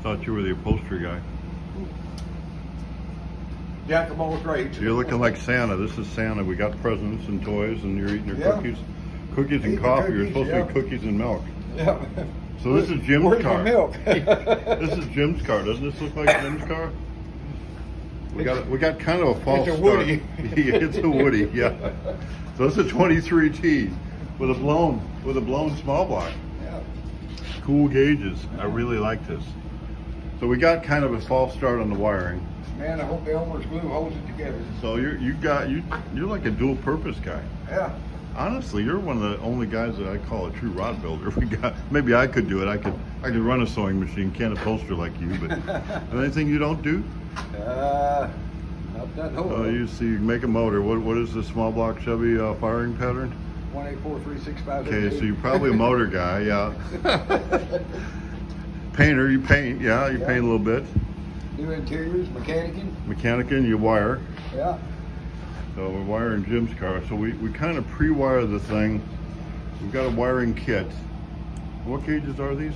Thought you were the upholstery guy. Jack of all trades. You're looking like Santa. This is Santa. We got presents and toys, and you're eating your cookies. Cookies and coffee. You're supposed to be cookies and milk. Yeah. So this is Jim's Where's car. my milk? This is Jim's car. Doesn't this look like Jim's car? We got kind of a false It's a start. Woody. It's a Woody, yeah. So it's a 23T with a blown small block. Yeah. Cool gauges. I really like this. So we got kind of a false start on the wiring. Man, I hope the Elmer's glue holds it together. So you're like a dual purpose guy. Yeah. Honestly, you're one of the only guys that I call a true rod builder. Maybe I could do it. I could run a sewing machine, can't upholster like you, but anything you don't do? Not that whole. Oh, you see, you make a motor. What is the small block Chevy firing pattern? 1843658. Okay, so you're probably a motor guy, yeah. Painter, you paint, yeah, you paint a little bit. Do interiors, Mechanicing, you wire. Yeah. So we're wiring Jim's car. So we kind of pre-wire the thing. We've got a wiring kit. What gauges are these?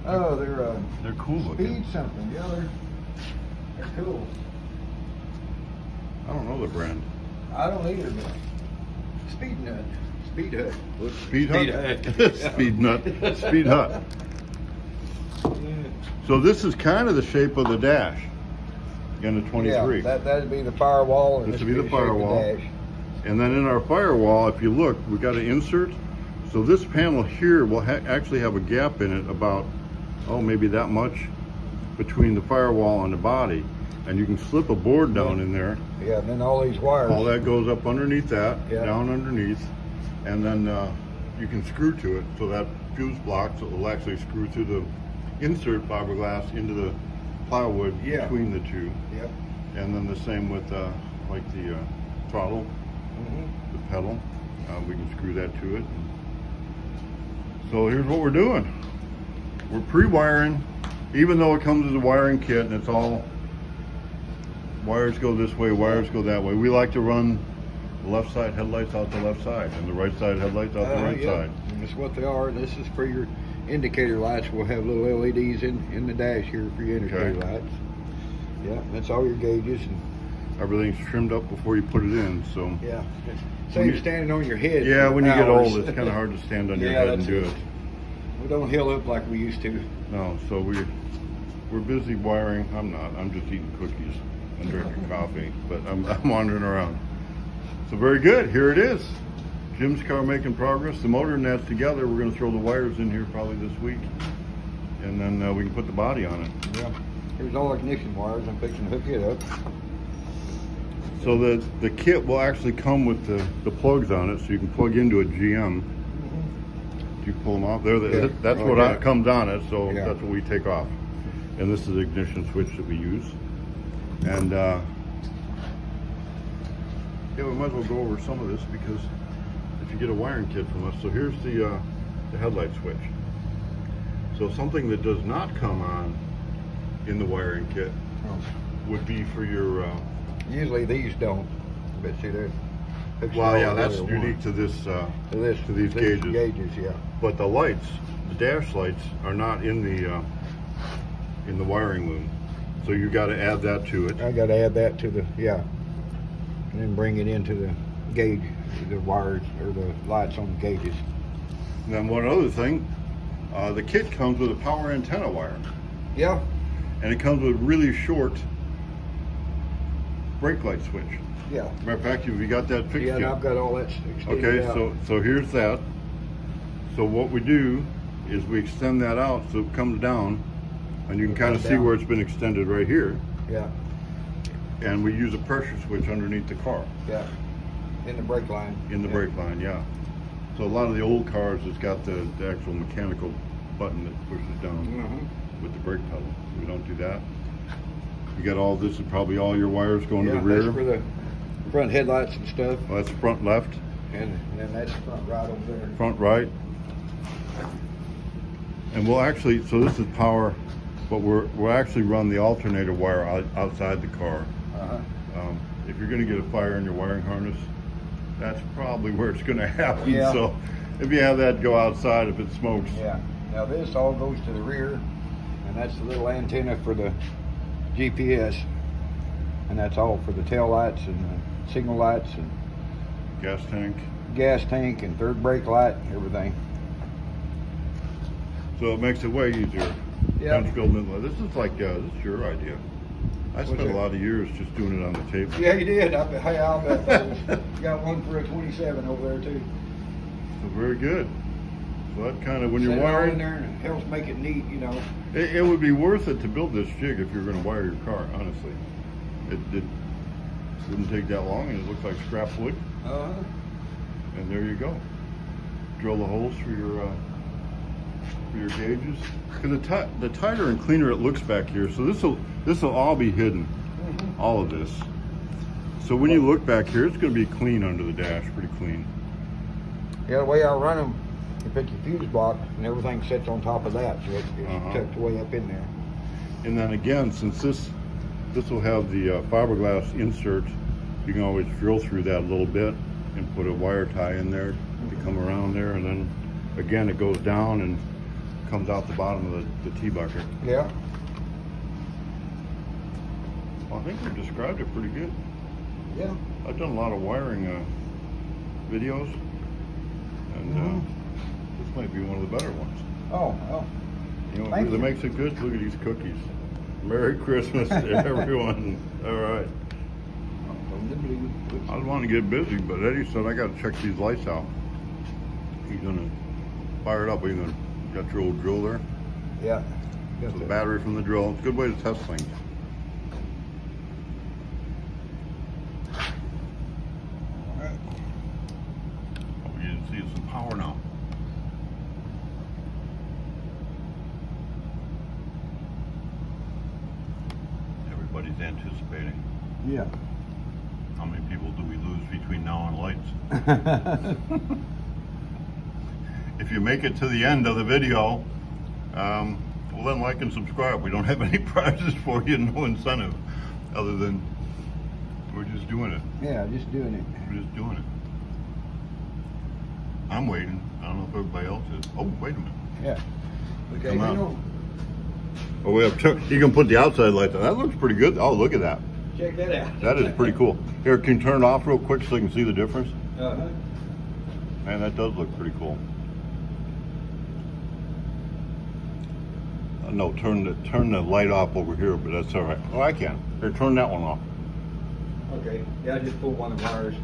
Oh, they're cool looking. Speed something. Yeah, they're cool. I don't know the brand. I don't either, but Speed Nut. Speed Hut. Speed Hut? Hut. Speed Nut. Speed Hut. So this is kind of the shape of the dash. Again, the 23. Yeah, that'd be the firewall. And this would be the firewall. Dash. And then in our firewall, if you look, we got an insert. So this panel here will actually have a gap in it about, maybe that much between the firewall and the body. And you can slip a board down in there. Yeah, and then all these wires. All that goes up underneath that, down underneath. And then you can screw to it. So that fuse block, so it will actually screw through the insert fiberglass into the plywood between the two. Yep. And then the same with like the throttle, the pedal. We can screw that to it. So here's what we're doing. We're pre-wiring, even though it comes as a wiring kit and it's all wires go this way, wires go that way. We like to run the left side headlights out the left side and the right side headlights out the right side. And that's what they are. This is for your indicator lights. We'll have little LEDs in the dash here for your indicator lights. Yeah, that's all your gauges. And everything's trimmed up before you put it in, so. Yeah, same standing on your head. Yeah, when you get old, it's kind of hard to stand on your head and do it. We don't hill up like we used to. No, so we're busy wiring. I'm not. I'm just eating cookies and drinking coffee, but I'm wandering around. So very good. Here it is. Jim's car making progress. The motor and that's together. We're going to throw the wires in here probably this week, and then we can put the body on it. Yeah. Here's all ignition wires. I'm fixing to hook it up. So the kit will actually come with the plugs on it, so you can plug into a GM. You pull them off there. That's what comes on it. So that's what we take off. And this is the ignition switch that we use. And yeah, we might as well go over some of this because if you get a wiring kit from us. So here's the headlight switch. So something that does not come on in the wiring kit would be for your usually these don't, but see there's well, yeah, that's unique to this to these gauges. Yeah, but the lights, the dash lights, are not in the wiring loom, so you got to add that to it. I got to add that to the and then bring it into the gauge, the wires or the lights on the gauges. And then one other thing, the kit comes with a power antenna wire. Yeah. And it comes with really short brake light switch. Yeah. Matter of fact, you got that fixed yet? Yeah, I've got all that extended out. So here's that. So what we do is we extend that out so it comes down, and you can kind of see where it's been extended right here. Yeah. And we use a pressure switch underneath the car. Yeah. In the brake line. In the brake line, yeah. So a lot of the old cars, it's got the actual mechanical button that pushes down with the brake pedal. So we don't do that. You got all this, and probably all your wires going to the rear. That's for the front headlights and stuff. Well, that's front left. And then that's front right over there. Front right. And we'll actually, so this is power, but we'll actually run the alternator wire outside the car. If you're going to get a fire in your wiring harness, that's probably where it's going to happen. Yeah. So if you have that go outside, if it smokes. Yeah. Now this all goes to the rear, And that's the little antenna for the GPS. And that's all for the tail lights and the signal lights and gas tank and third brake light, everything. So it makes it way easier. Yeah. This is like this is your idea. I spent a lot of years just doing it on the table. Yeah, you did. I'll bet. You got one for a 27 over there too. So very good. So that kind of, when you're Set it all wiring in there, and it helps make it neat, you know. It would be worth it to build this jig if you're going to wire your car. Honestly, it wouldn't take that long, and it looks like scrap wood. And there you go. Drill the holes for your gauges. Because the tighter and cleaner it looks back here, so this will all be hidden, all of this. So when you look back here, it's going to be clean under the dash, pretty clean. Yeah, the way I run them, you pick your fuse box, and everything sits on top of that, so it's tucked way up in there. And then again, since this will have the fiberglass insert, you can always drill through that a little bit and put a wire tie in there to come around there, and then again it goes down and comes out the bottom of the T-bucket. Yeah. Well, I think we described it pretty good. Yeah. I've done a lot of wiring videos, and this might be one of the better ones. Oh, well. You know what makes it good? Look at these cookies. Merry Christmas to everyone. All right. I was wanting to get busy, but Eddie said I got to check these lights out. He's gonna fire it up. Are you gonna got your old drill there? Yeah. So the battery from the drill. It's a good way to test things. All right. Oh, you can see some power now. Everybody's anticipating. Yeah. How many people do we lose between now and lights? If you make it to the end of the video, well then like and subscribe. We don't have any prizes for you, no incentive, other than we're just doing it. Yeah, just doing it. We're just doing it. I'm waiting. I don't know if everybody else is. Oh, wait a minute. Yeah. Okay, come on. Oh, we have you can put the outside lights on. That looks pretty good. Oh, look at that. Check that out. That is pretty cool. Here, can you turn it off real quick so you can see the difference? Uh-huh. Man, that does look pretty cool. No, turn the light off over here, but that's all right. Oh, I can. Here, turn that one off. Okay. Yeah, I just pulled one of the wires.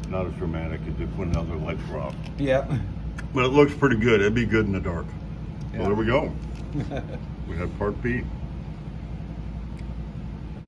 Not as dramatic as if when the other lights were off. Yeah. But it looks pretty good. It'd be good in the dark. Yeah. So there we go. We had part B.